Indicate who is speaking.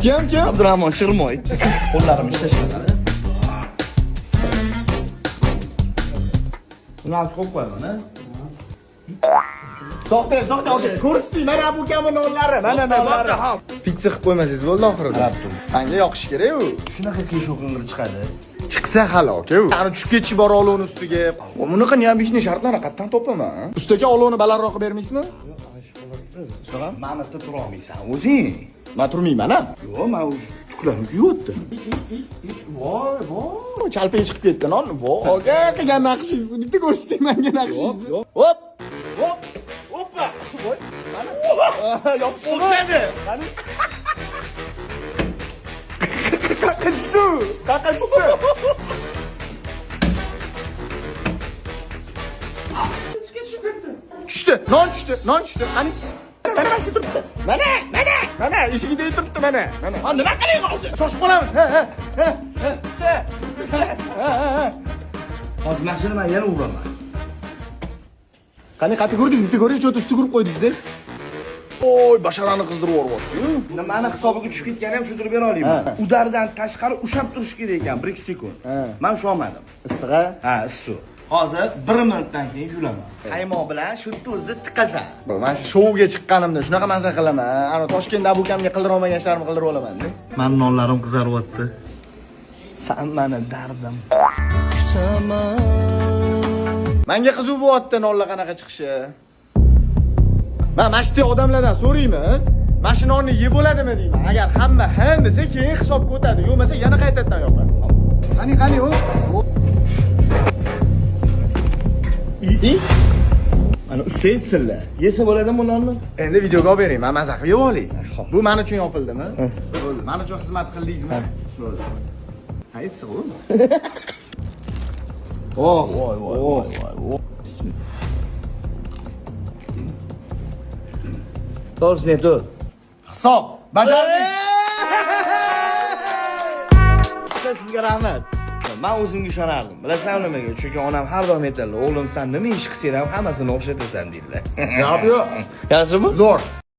Speaker 1: Kim?
Speaker 2: Abdurahmon Shirmoy. Qo'llarim ishlashmadi. Buni olib qo'yib qo'yaman, ha?
Speaker 1: To'xta, aka. Ko'rsating, mana bu kabi nonlari, mana nonlari. Pizza qilib qo'ymasangiz bo'ldi oxirida. Menga yoqish kerak-ku.
Speaker 2: Shunaqa keshuv qilib chiqadi.
Speaker 1: Chiqsa halok-ku. Qani tushib ketishi bor olovni ustiga. Bunaqa neobishni shartlarni qayerdan topaman? Ustiga olovni balandroq qilib bermaysizmi?
Speaker 2: Ma'nada tura olmaysan o'zing.
Speaker 1: Men turmayman-a?
Speaker 2: Yo'q, men o'z tuklarim kuyibdi.
Speaker 1: Voy, chalpay chiqib ketdi non. Voy, aka qilgan naqshingiz. Bitta ko'rsating menga naqshingizni. Hop. Hoppa. Voy. Mana. Yopishdi.
Speaker 2: O'xshadi.
Speaker 1: Qani. Qaqishdi. Tushdi. Non tushdi. Qani. Mana shu turibdi. Mana eshigida turibdi mana.
Speaker 2: Ha, nima qiling hozir?
Speaker 1: Shoshib qolamiz. Ha.
Speaker 2: Hozir mashina men yana uraman.
Speaker 1: Qani qati ko'rdingiz, bitta ko'ring, cho'ta usti urib qo'ydingiz-da. Oy, basharani qizdirib yuboryapti-yu.
Speaker 2: Mani hisobiga tushib ketgani ham tushuntirib bera olayman. Udardan tashqari ushab turish kerak ekan 1-2 sekund. Men usholmadim.
Speaker 1: Issiq-a?
Speaker 2: Ha, issiq. Hozir 1 minutdan keyin yulaman. Qaymoq bilan shu tuzni tiqasan.
Speaker 1: Men shu shouga chiqqanimda shunaqa mazza qilaman. Ana Toshkentda abukamga qildirib olmagan ishlarimni qildirib olaman-da.
Speaker 2: Meni nonlarim qizaryapti. Sen meni dardim.
Speaker 1: Menga qiziq bo'lyapti nonlar qanaqa chiqishi. Mana shu odamlardan so'raymiz. Mana shu nonni yeb bo'ladimi deyman. Agar hamma ha desa, keyin hisobga o'tadi. Yo'qmasa yana qaytadan yopasiz. Qani u?
Speaker 2: Mana usta etsinlar. Yesa bo'ladimi bu nonni?
Speaker 1: Endi videoga olib bering, men mazza qilib yeb olay. Bu men uchun yopildimi? Bo'ldi. Men uchun xizmat qildingizmi? Bo'ldi. Qaysi bu? Oh, voy. Bismillah.
Speaker 2: To'g'risini ayt.
Speaker 1: Hisob, bajardik. Sizga rahmat.
Speaker 2: Men o'zimga ishonardim. Bilasizmi nimaga? Chunki onam har doim aytadilar, o'g'lim sen nima ish qilsang ham hammasini o'xshatasan deydilar.
Speaker 1: Javob yo'q.
Speaker 2: Yaxshimi?
Speaker 1: Zo'r.